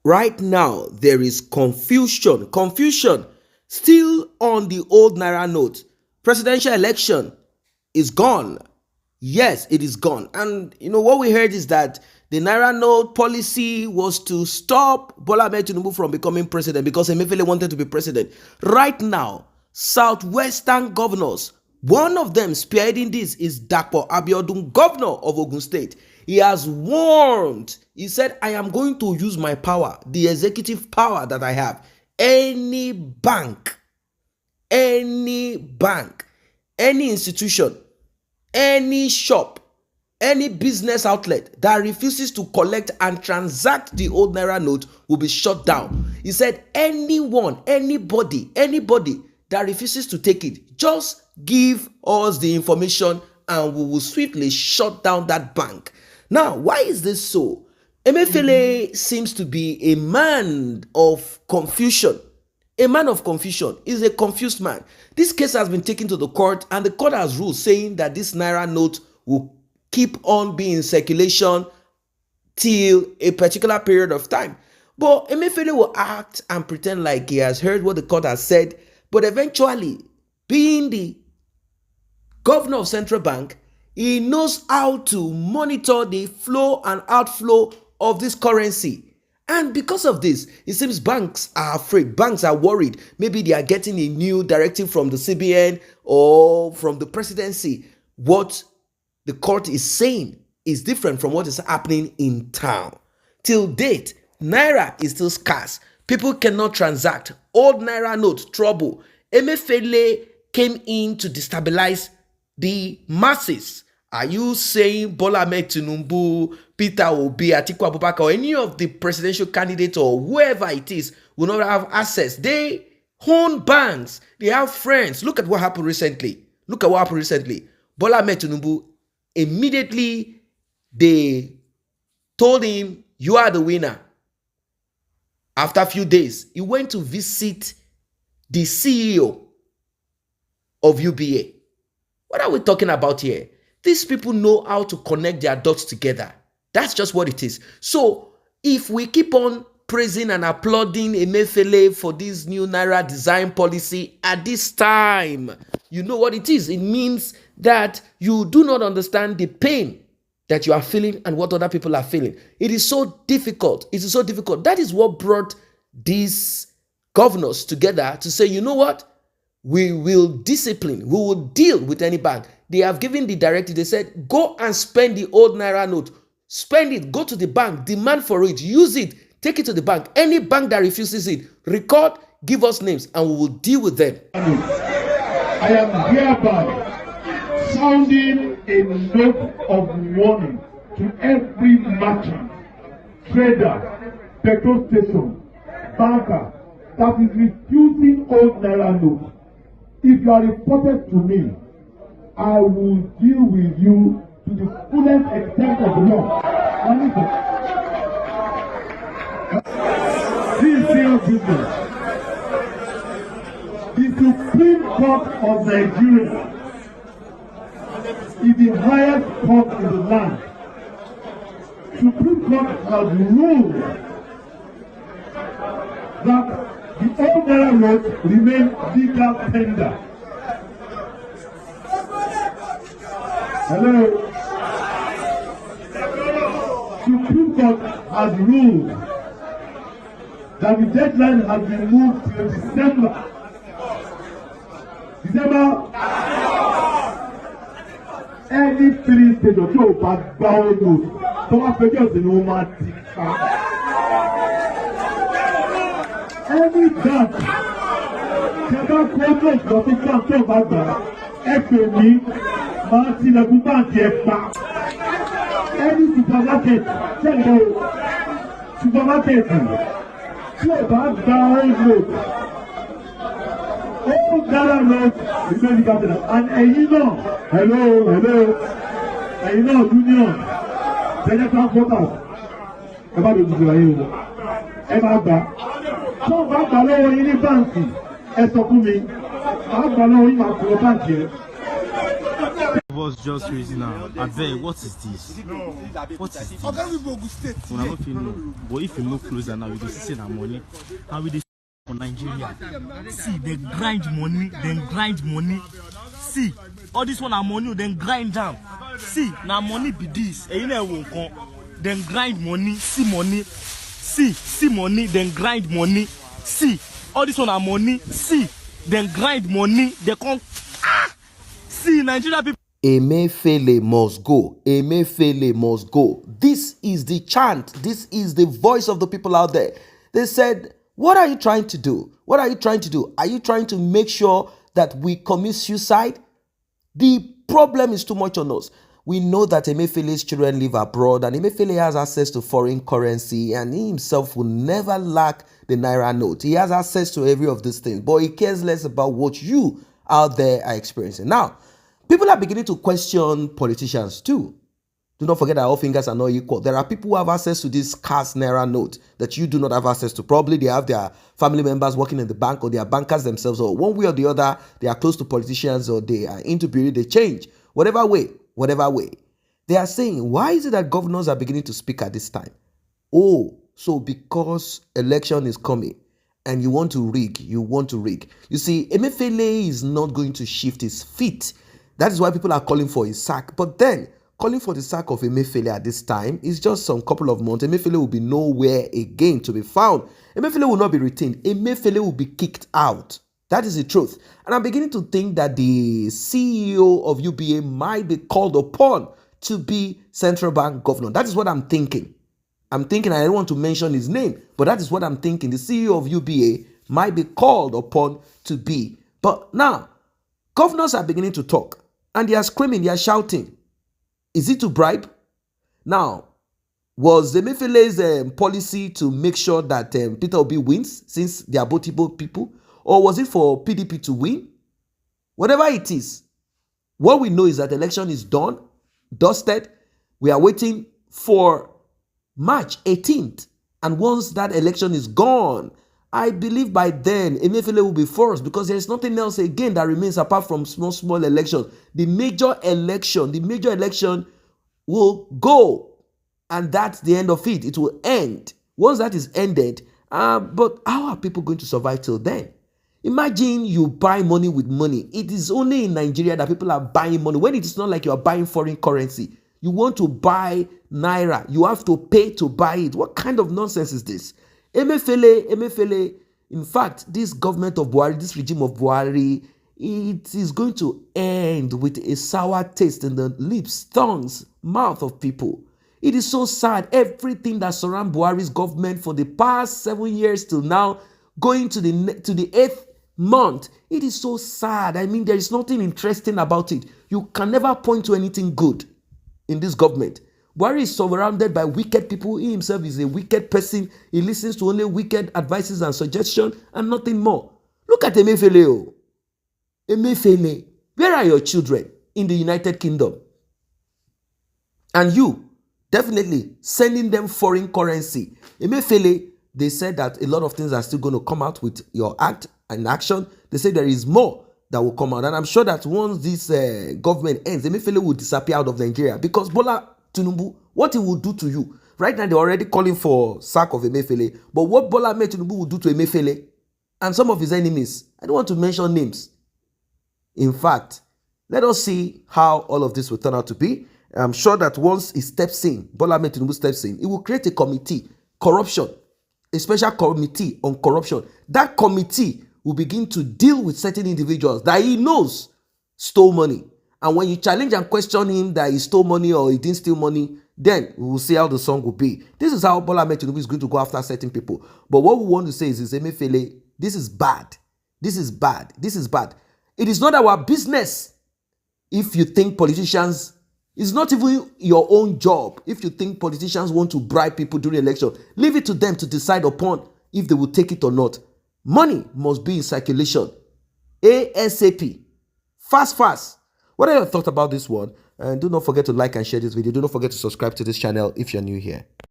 Right now, there is confusion. Confusion still on the old Naira note. Presidential election is gone. Yes, it is gone. And what we heard is that the Naira note policy was to stop Bola Ahmed Tinubu from becoming president because Emefiele wanted to be president. Right now, southwestern governors, one of them spearheading this is Dapo Abiodun, governor of Ogun State. He has warned, he said, I am going to use my power, the executive power that I have. Any bank, any institution, any shop, any business outlet that refuses to collect and transact the old Naira note will be shut down. He said, anyone, anybody that refuses to take it, just give us the information and we will swiftly shut down that bank. Now, why is this so? Emefiele seems to be a man of confusion. A man of confusion is a confused man. This case has been taken to the court, and the court has ruled saying that this Naira note will keep on being in circulation till a particular period of time. But Emefiele will act and pretend like he has heard what the court has said, but eventually, being the governor of Central Bank, he knows how to monitor the flow and outflow of this currency. And because of this, it seems banks are afraid. Banks are worried. Maybe they are getting a new directive from the CBN or from the presidency. What the court is saying is different from what is happening in town. Till date, Naira is still scarce. People cannot transact. Old Naira note, trouble. Emefiele came in to destabilize the masses. Are you saying Bola Ahmed Tinubu, Peter Obi, Atiku Abubakar, or any of the presidential candidates or whoever it is will not have access? They own banks. They have friends. Look at what happened recently. Bola Ahmed Tinubu, immediately they told him, you are the winner. After a few days, he went to visit the CEO of UBA. What are we talking about here? These people know how to connect their dots together. That's just what it is. So if we keep on praising and applauding Emefiele for this new Naira design policy at this time, you know what it is. It means that you do not understand the pain that you are feeling and what other people are feeling. It is so difficult. It is so difficult. That is what brought these governors together to say, you know what? We will discipline. We will deal with any bank. They have given the directive. They said, go and spend the old Naira note. Spend it. Go to the bank. Demand for it. Use it. Take it to the bank. Any bank that refuses it, record, give us names, and we will deal with them. I am hereby sounding a note of warning to every merchant, trader, petrol station, banker that is refusing old Naira notes. If you are reported to me, I will deal with you to the fullest extent of the law. This is serious business. The Supreme Court of Nigeria is the highest court in the land. Supreme Court has ruled that the old Naira note remain legal tender. Hello. Supreme Court has ruled that the deadline has been moved to December. Any filling station tí o bá gbá ó lò tó wá fẹjọ́ sí ni wọ́n máa ti ká. Any bank tí a bá kó lò lọ sí bank tó bá gbà ẹ pè mí máa tilẹ̀kùn báńkì ẹ̀ pa. Any supermarket tẹ̀lé supermarket tí o bá gbá ó lò. All Naira notes remain legal tender. And ẹ̀yin náà, hello, ẹ̀yin náà union, tẹ̀lé transporters, ẹ bá lè dùdú ayé o, ẹ máa gbà. Tó o bá gbà lọ́wọ́ yín ní báǹkì, ẹ sọ fún mi, màá gbà lọ́wọ́ yín máa kúrò báǹkì ẹ. Was just crazy now. I beg, what is this? What is this? When I don't feel no. But if you move closer now, you will see that money. And we dey for Nigeria. See, they grind money, then grind money. See, all this one are money, then grind down. See, now money be this. And you know won't come. Then grind money, see money. See money, then grind money. See, all this one are money. See, then grind money. They come. See, Nigeria people. Emefiele must go. Emefiele must go. This is the chant. This is the voice of the people out there. They said, what are you trying to do? What are you trying to do? Are you trying to make sure that we commit suicide? The problem is too much on us. We know that Emefiele's children live abroad and Emefiele has access to foreign currency and he himself will never lack the Naira note. He has access to every of these things, but he cares less about what you out there are experiencing. Now, people are beginning to question politicians too. Do not forget that all fingers are not equal. There are people who have access to this cash Naira note that you do not have access to. Probably they have their family members working in the bank or they are bankers themselves, or one way or the other, they are close to politicians or they are into bureau de change. Whatever way. They are saying, why is it that governors are beginning to speak at this time? Oh, so because election is coming and you want to rig. You see, Emefiele is not going to shift his feet. That is why people are calling for his sack. But then, calling for the sack of Emefiele at this time is just some couple of months. Emefiele will be nowhere again to be found. Emefiele will not be retained. Emefiele will be kicked out. That is the truth. And I'm beginning to think that the CEO of UBA might be called upon to be central bank governor. That is what I'm thinking. I don't want to mention his name, but that is what I'm thinking. The CEO of UBA might be called upon to be. But now, governors are beginning to talk and they are screaming, they are shouting. Is it to bribe? Now, was Emefiele's policy to make sure that Peter Obi wins since they are both Igbo people? Or was it for PDP to win? Whatever it is, what we know is that the election is done, dusted. We are waiting for March 18th. And once that election is gone, I believe by then Emefiele will be forced because there is nothing else again that remains apart from small elections. The major election will go. And that's the end of it. It will end. Once that is ended, but how are people going to survive till then? Imagine you buy money with money. It is only in Nigeria that people are buying money. When it is not like you are buying foreign currency. You want to buy Naira. You have to pay to buy it. What kind of nonsense is this? Emefiele, in fact, this government of Buhari, this regime of Buhari, it is going to end with a sour taste in the lips, tongues, mouth of people. It is so sad. Everything that surrounds Buhari's government for the past 7 years till now, going to the 8th month, it is so sad. I mean, there is nothing interesting about it. You can never point to anything good in this government. Buhari is surrounded by wicked people. He himself is a wicked person. He listens to only wicked advices and suggestions and nothing more. Look at Emefiele. Emefiele, where are your children in the United Kingdom? And you, definitely sending them foreign currency. Emefiele, they said that a lot of things are still going to come out with your act and action. They say there is more that will come out. And I'm sure that once this government ends, Emefiele will disappear out of Nigeria because Bola Tinubu, what he will do to you. Right now, they're already calling for sack of Emefiele. But what Bola Tinubu will do to Emefiele and some of his enemies, I don't want to mention names. In fact, let us see how all of this will turn out to be. I'm sure that once he steps in, Bola Tinubu steps in, he will create a committee, corruption, a special committee on corruption. That committee will begin to deal with certain individuals that he knows stole money. And when you challenge and question him that he stole money or he didn't steal money, then we will see how the song will be. This is how Bola Tinubu is going to go after certain people. But what we want to say is Emefiele, this is bad. This is bad. This is bad. It is not our business if you think politicians, it's not even your own job. If you think politicians want to bribe people during election, leave it to them to decide upon if they will take it or not. Money must be in circulation. ASAP. Fast. What are your thoughts about this one? And do not forget to like and share this video. Do not forget to subscribe to this channel if you're new here.